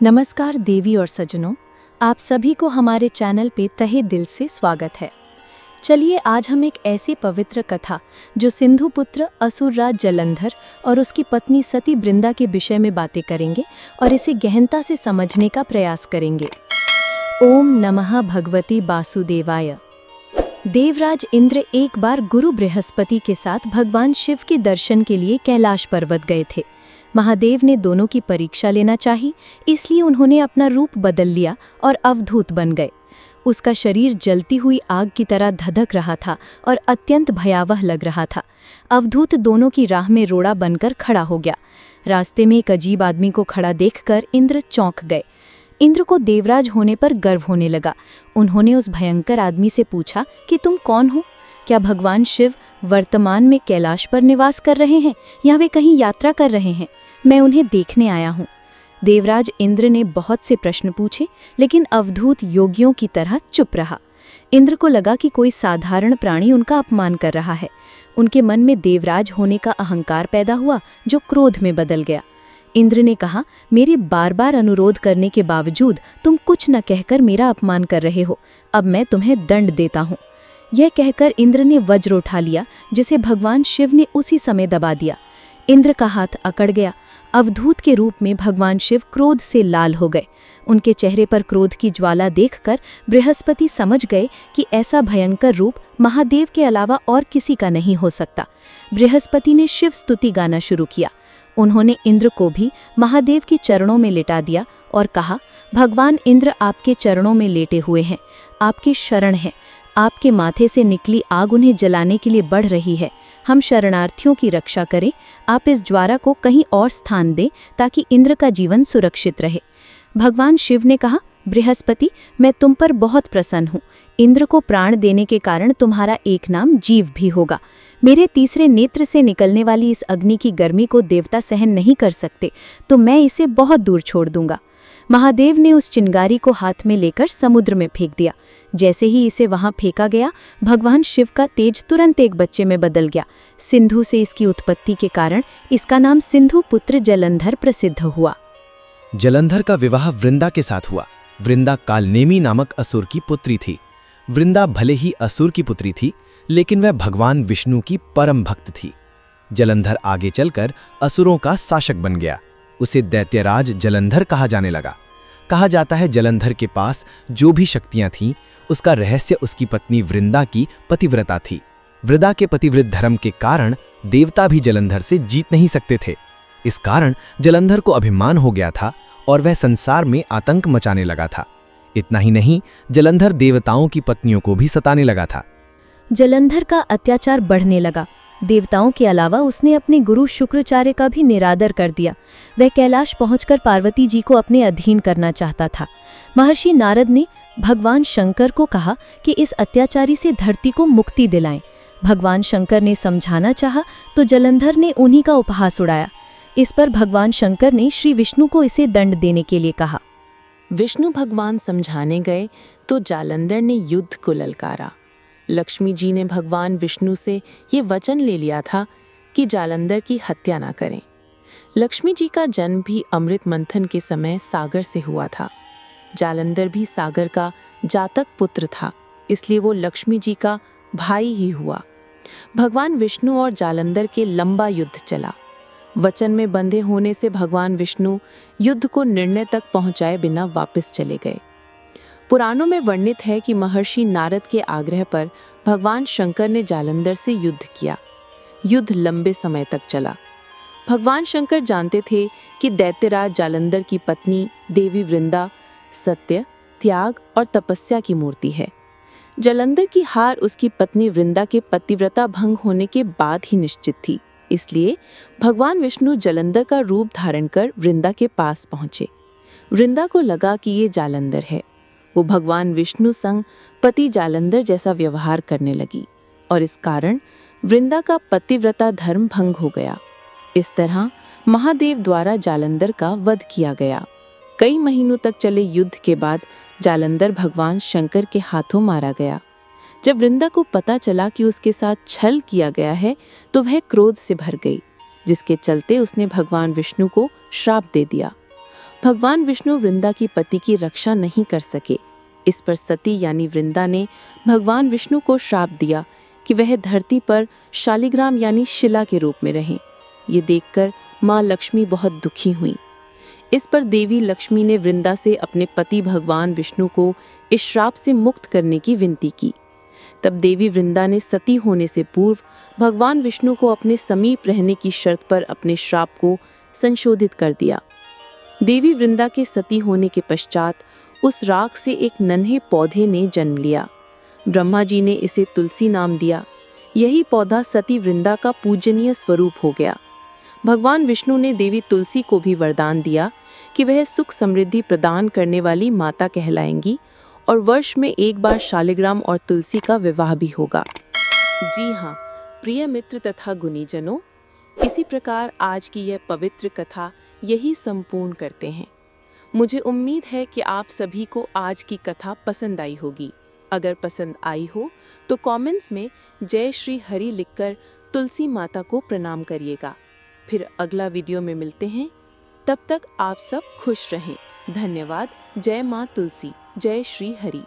नमस्कार देवी और सज्जनों, आप सभी को हमारे चैनल पे तहे दिल से स्वागत है। चलिए आज हम एक ऐसी पवित्र कथा जो सिंधु पुत्र असुरराज जलंधर और उसकी पत्नी सती वृंदा के विषय में बातें करेंगे और इसे गहनता से समझने का प्रयास करेंगे। ओम नमः भगवती वासुदेवाय। देवराज इंद्र एक बार गुरु बृहस्पति के साथ भगवान शिव के दर्शन के लिए कैलाश पर्वत गए थे। महादेव ने दोनों की परीक्षा लेना चाही, इसलिए उन्होंने अपना रूप बदल लिया और अवधूत बन गए। उसका शरीर जलती हुई आग की तरह धधक रहा था और अत्यंत भयावह लग रहा था। अवधूत दोनों की राह में रोड़ा बनकर खड़ा हो गया। रास्ते में एक अजीब आदमी को खड़ा देखकर इंद्र चौंक गए। इंद्र को देवराज होने पर गर्व होने लगा। उन्होंने उस भयंकर आदमी से पूछा कि तुम कौन हो? क्या भगवान शिव वर्तमान में कैलाश पर निवास कर रहे हैं या वे कहीं यात्रा कर रहे हैं? मैं उन्हें देखने आया हूँ। देवराज इंद्र ने बहुत से प्रश्न पूछे, लेकिन अवधूत योगियों की तरह चुप रहा। इंद्र को लगा कि कोई साधारण प्राणी उनका अपमान कर रहा है। उनके मन में देवराज होने का अहंकार पैदा हुआ, जो क्रोध में बदल गया। इंद्र ने कहा, मेरे बार बार अनुरोध करने के बावजूद तुम कुछ न कहकर मेरा अपमान कर रहे हो। अब मैं तुम्हें दंड देता हूँ। यह कहकर इंद्र ने वज्र उठा लिया, जिसे भगवान शिव ने उसी समय दबा दिया। इंद्र का हाथ अकड़ गया। अवधूत के रूप में भगवान शिव क्रोध से लाल हो गए। उनके चेहरे पर क्रोध की ज्वाला देखकर बृहस्पति समझ गए कि ऐसा भयंकर रूप महादेव के अलावा और किसी का नहीं हो सकता। बृहस्पति ने शिव स्तुति गाना शुरू किया। उन्होंने इंद्र को भी महादेव के चरणों में लेटा दिया और कहा, भगवान इंद्र आपके चरणों में लेटे हुए हैं, आपकी शरण है। आपके माथे से निकली आग उन्हें जलाने के लिए बढ़ रही है। हम शरणार्थियों की रक्षा करें। आप इस ज्वारा को कहीं और स्थान दें ताकि इंद्र का जीवन सुरक्षित रहे। भगवान शिव ने कहा, बृहस्पति, मैं तुम पर बहुत प्रसन्न हूँ। इंद्र को प्राण देने के कारण तुम्हारा एक नाम जीव भी होगा। मेरे तीसरे नेत्र से निकलने वाली इस अग्नि की गर्मी को देवता सहन नहीं कर सकते, तो मैं इसे बहुत दूर छोड़ दूंगा। महादेव ने उस चिंगारी को हाथ में लेकर समुद्र में फेंक दिया। जैसे ही इसे वहां फेंका गया, भगवान शिव का तेज तुरंत एक बच्चे में बदल गया। सिंधु से इसकी उत्पत्ति के कारण इसका नाम सिंधु पुत्र जलंधर प्रसिद्ध हुआ। जलंधर का विवाह वृंदा के साथ हुआ। वृंदा कालनेमी नामक असुर की पुत्री थी। वृंदा भले ही असुर की पुत्री थी, लेकिन वह भगवान विष्णु की परम भक्त थी। जलंधर आगे चलकर असुरों का शासक बन गया। उसे दैत्यराज जलंधर कहा जाने लगा। कहा जाता है जलंधर के पास जो भी शक्तियां थीं, उसका रहस्य उसकी पत्नी वृंदा की पतिव्रता थी। वृंदा के पतिव्रत धर्म के कारण देवता भी जलंधर से जीत नहीं सकते थे। इस कारण जलंधर को अभिमान हो गया था और वह संसार में आतंक मचाने लगा था। इतना ही नहीं, जलंधर देवताओं की पत्नियों को भी सताने लगा था। जलंधर का अत्याचार बढ़ने लगा। देवताओं के अलावा उसने अपने गुरु शुक्राचार्य का भी निरादर कर दिया। वह कैलाश पहुंचकर पार्वती जी को अपने अधीन करना चाहता था। महर्षि नारद ने भगवान शंकर को कहा कि इस अत्याचारी से धरती को मुक्ति दिलाएं। भगवान शंकर ने समझाना चाहा तो जलंधर ने उन्हीं का उपहास उड़ाया। इस पर भगवान शंकर ने श्री विष्णु को इसे दंड देने के लिए कहा। विष्णु भगवान समझाने गए तो जालंधर ने युद्ध को ललकारा। लक्ष्मी जी ने भगवान विष्णु से ये वचन ले लिया था कि जालंधर की हत्या ना करें। लक्ष्मी जी का जन्म भी अमृत मंथन के समय सागर से हुआ था। जालंधर भी सागर का जातक पुत्र था, इसलिए वो लक्ष्मी जी का भाई ही हुआ। भगवान विष्णु और जालंधर के लंबा युद्ध चला। वचन में बंधे होने से भगवान विष्णु युद्ध को निर्णय तक पहुंचाए बिना वापस चले गए। पुराणों में वर्णित है कि महर्षि नारद के आग्रह पर भगवान शंकर ने जालंधर से युद्ध किया। युद्ध लंबे समय तक चला। भगवान शंकर जानते थे कि दैत्यराज जालंधर की पत्नी देवी वृंदा सत्य, त्याग और तपस्या की मूर्ति है। जालंधर की हार उसकी पत्नी वृंदा के पतिव्रता भंग होने के बाद ही निश्चित थी। इसलिए भगवान विष्णु जालंधर का रूप धारण कर वृंदा के पास पहुंचे। वृंदा को लगा कि ये जालंधर है। वो भगवान विष्णु संग पति जालंधर जैसा व्यवहार करने लगी और इस कारण वृंदा का पतिव्रता धर्म भंग हो गया। इस तरह महादेव द्वारा जालंधर का वध किया गया। कई महीनों तक चले युद्ध के बाद जालंधर भगवान शंकर के हाथों मारा गया। जब वृंदा को पता चला कि उसके साथ छल किया गया है तो वह क्रोध से भर गई, जिसके चलते उसने भगवान विष्णु को श्राप दे दिया। भगवान विष्णु वृंदा की पति की रक्षा नहीं कर सके। इस पर सती यानी वृंदा ने भगवान विष्णु को श्राप दिया कि वह धरती पर शालिग्राम यानी शिला के रूप में रहें। ये देखकर माँ लक्ष्मी बहुत दुखी हुई। इस पर देवी लक्ष्मी ने वृंदा से अपने पति भगवान विष्णु को इस श्राप से मुक्त करने की विनती की। तब देवी वृंदा ने सती होने से पूर्व भगवान विष्णु को अपने समीप रहने की शर्त पर अपने श्राप को संशोधित कर दिया। देवी वृंदा के सती होने के पश्चात उस राख से एक नन्हे पौधे ने जन्म लिया। ब्रह्मा जी ने इसे तुलसी नाम दिया। यही पौधा सती वृंदा का पूजनीय स्वरूप हो गया। भगवान विष्णु ने देवी तुलसी को भी वरदान दिया कि वह सुख समृद्धि प्रदान करने वाली माता कहलाएंगी और वर्ष में एक बार शालिग्राम और तुलसी का विवाह भी होगा। जी हाँ, प्रिय मित्र तथा गुणीजनों, इसी प्रकार आज की यह पवित्र कथा यही संपूर्ण करते हैं। मुझे उम्मीद है कि आप सभी को आज की कथा पसंद आई होगी। अगर पसंद आई हो तो कमेंट्स में जय श्री हरि लिखकर तुलसी माता को प्रणाम करिएगा। फिर अगला वीडियो में मिलते हैं। तब तक आप सब खुश रहें। धन्यवाद। जय माँ तुलसी, जय श्री हरि।